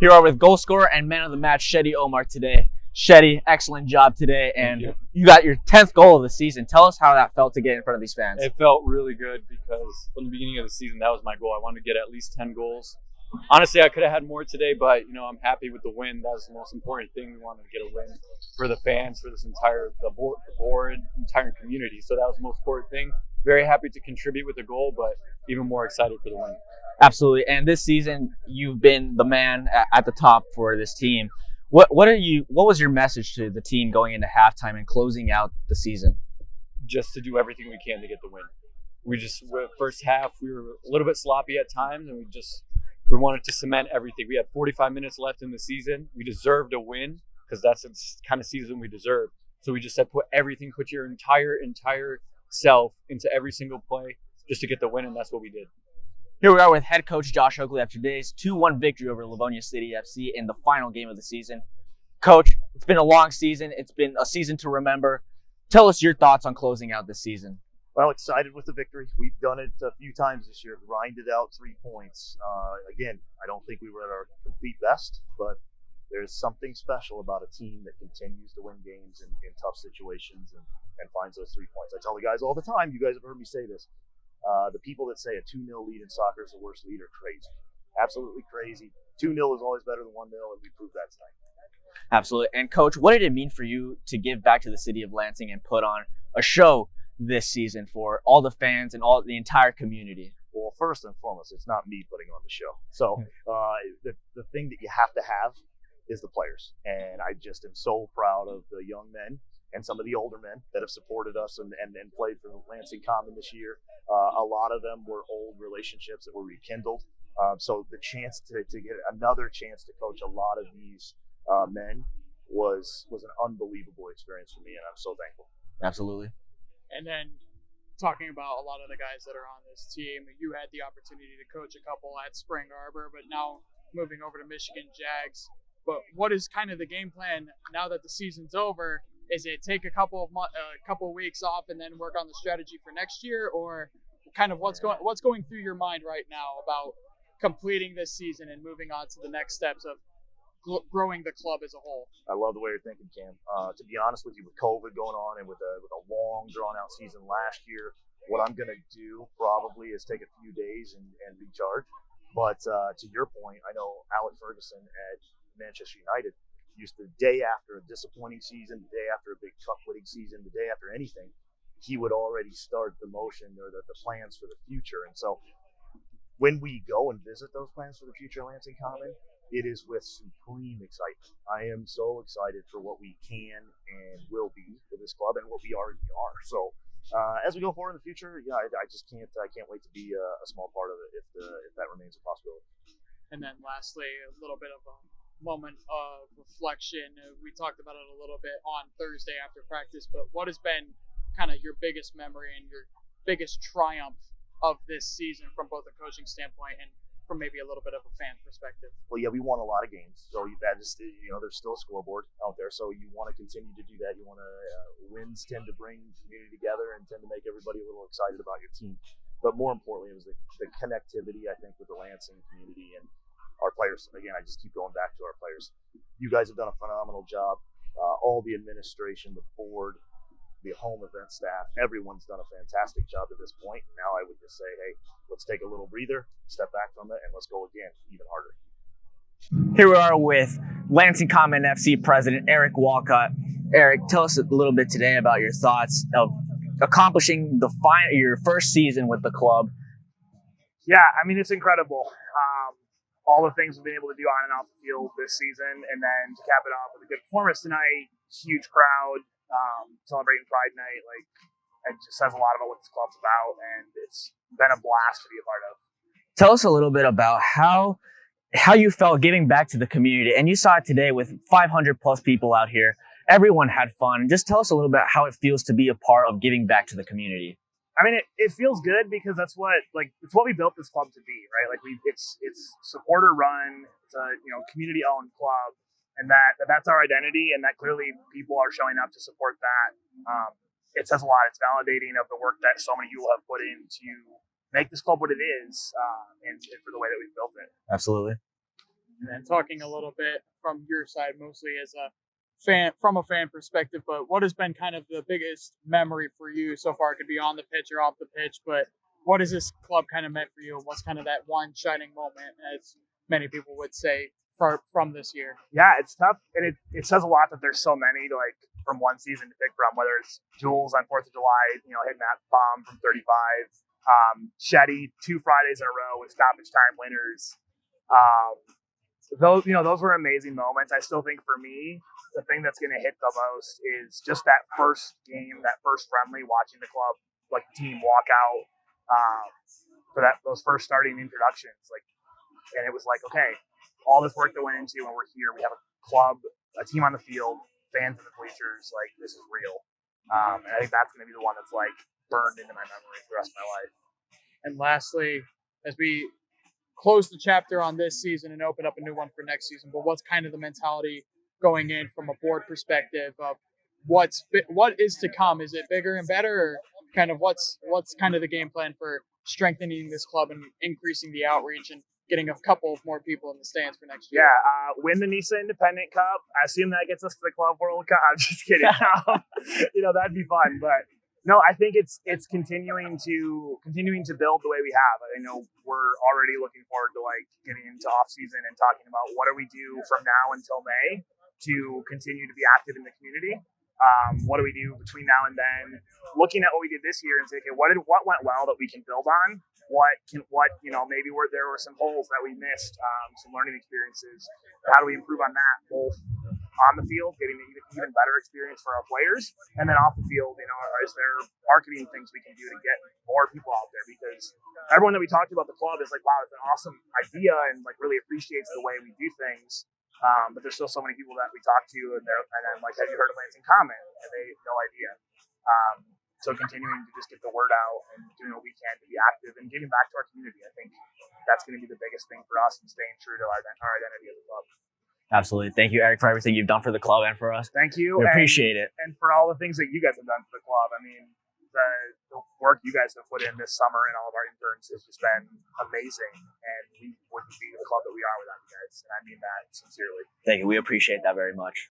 Here are with goal scorer and man of the match, Shady Omar today. Shetty, excellent job today, and you got your 10th goal of the season. Tell us how that felt to get in front of these fans. It felt really good because from the beginning of the season, that was my goal. I wanted to get at least 10 goals. Honestly, I could have had more today, but I'm happy with the win. That was the most important thing. We wanted to get a win for the fans, for this entire the board, entire community. So that was the most important thing. Very happy to contribute with the goal, but even more excited for the win. Absolutely. And this season, you've been the man at the top for this team. What was your message to the team going into halftime and closing out the season? Just to do everything we can to get the win. First half, we were a little bit sloppy at times, and we wanted to cement everything. We had 45 minutes left in the season. We deserved a win because that's the kind of season we deserve. So we just said, put your entire self into every single play just to get the win, and that's what we did. Here we are with head coach Josh Oakley after today's 2-1 victory over Livonia City FC in the final game of the season. Coach, it's been a long season. It's been a season to remember. Tell us your thoughts on closing out this season. Well, excited with the victory. We've done it a few times this year, grinded out 3 points. Again, I don't think we were at our complete best, but there's something special about a team that continues to win games in tough situations and finds those 3 points. I tell the guys all the time, you guys have heard me say this, the people that say a 2-0 lead in soccer is the worst lead are crazy. Absolutely crazy. 2-0 is always better than 1-0, and we proved that tonight. Absolutely. And Coach, what did it mean for you to give back to the city of Lansing and put on a show this season for all the fans and all the entire community? Well, first and foremost, it's not me putting on the show. So the thing that you have to have is the players. And I just am so proud of the young men and some of the older men that have supported us and played for Lansing Common this year. A lot of them were old relationships that were rekindled. So the chance to get another chance to coach a lot of these men was an unbelievable experience for me, and I'm so thankful. Absolutely. And then talking about a lot of the guys that are on this team, you had the opportunity to coach a couple at Spring Arbor, but now moving over to Michigan Jags. But what is kind of the game plan now that the season's over? Is it take a couple of weeks off and then work on the strategy for next year, or kind of what's going through your mind right now about completing this season and moving on to the next steps of growing the club as a whole? I love the way you're thinking, Cam. To be honest with you, with COVID going on and with a long, drawn-out season last year, what I'm going to do probably is take a few days and recharge. But to your point, I know Alec Ferguson at Manchester United used to, the day after a disappointing season, the day after a big cup-winning season, the day after anything, he would already start the motion or the plans for the future. And so when we go and visit those plans for the future Lansing Common, it is with supreme excitement. I am so excited for what we can and will be for this club and what we already are. So as we go forward in the future, I just can't wait to be a small part of it if that remains a possibility. And then lastly, a little bit of a moment of reflection. We talked about it a little bit on Thursday after practice, but what has been kind of your biggest memory and your biggest triumph of this season from both a coaching standpoint and from maybe a little bit of a fan perspective? Well, yeah, we won a lot of games, so that is, there's still a scoreboard out there, so you want to continue to do that. You want to wins tend to bring community together and tend to make everybody a little excited about your team. But more importantly, it was the connectivity, I think, with the Lansing community and our players. Again, I just keep going back to our players. You guys have done a phenomenal job. All the administration, the board, the home event staff, everyone's done a fantastic job at this point. Now I would just say, hey, let's take a little breather, step back from it, and let's go again, even harder. Here we are with Lansing Common FC president Eric Walcott. Eric, tell us a little bit today about your thoughts of accomplishing your first season with the club. Yeah, I mean, it's incredible. All the things we've been able to do on and off the field this season, and then to cap it off with a good performance tonight, huge crowd, celebrating Pride Night. Like, it just says a lot about what this club's about, and it's been a blast to be a part of. Tell us a little bit about how you felt giving back to the community, and you saw it today with 500 plus people out here. Everyone had fun. Just tell us a little bit how it feels to be a part of giving back to the community. I mean, it feels good because it's what we built this club to be, right? Like it's supporter run, it's a community owned club, and that's our identity, and that clearly people are showing up to support that. It says a lot. It's validating of the work that so many people have put in to make this club what it is, and for the way that we've built it. Absolutely. And then talking a little bit from your side, mostly as a fan, from a fan perspective, but what has been kind of the biggest memory for you so far? It could be on the pitch or off the pitch, but what has this club kind of meant for you? And what's kind of that one shining moment, as many people would say, from this year? Yeah, it's tough, and it says a lot that there's so many to like from one season to pick from. Whether it's Jules on 4th of July, hitting that bomb from 35, Shetty 2 Fridays in a row with stoppage time winners. Those were amazing moments. I still think for me, the thing that's going to hit the most is just that first game, that first friendly, watching the club, like the team walk out for those first starting introductions, and it was like, okay, all this work that went into, and we're here. We have a club, a team on the field, fans in the bleachers. Like, this is real. And I think that's going to be the one that's like burned into my memory for the rest of my life. And lastly, as we close the chapter on this season and open up a new one for next season, but what's kind of the mentality going in from a board perspective of what is to come? Is it bigger and better, or kind of what's kind of the game plan for strengthening this club and increasing the outreach and getting a couple of more people in the stands for next year? Yeah, win the NISA Independent Cup. I assume that gets us to the Club World Cup. I'm just kidding. That'd be fun. But no, I think it's continuing to build the way we have. I know we're already looking forward to like getting into off season and talking about what do we do from now until May to continue to be active in the community. What do we do between now and then? Looking at what we did this year and say, okay, what went well that we can build on? Maybe there were some holes that we missed, some learning experiences. How do we improve on that, both on the field, getting an even better experience for our players, and then off the field, is there marketing things we can do to get more people out there? Because everyone that we talked about the club is like, wow, it's an awesome idea and like really appreciates the way we do things. But there's still so many people that we talk to, and then like, have you heard of Lansing Common? And they have no idea. So continuing to just get the word out and doing what we can to be active and giving back to our community, I think that's going to be the biggest thing for us, and staying true to our identity as a club. Absolutely. Thank you, Eric, for everything you've done for the club and for us. Thank you. We appreciate it. And for all the things that you guys have done for the club. I mean, the work you guys have put in this summer and all of our interns has just been amazing. And we wouldn't be the club that we are without you guys. And I mean that sincerely. Thank you. We appreciate that very much.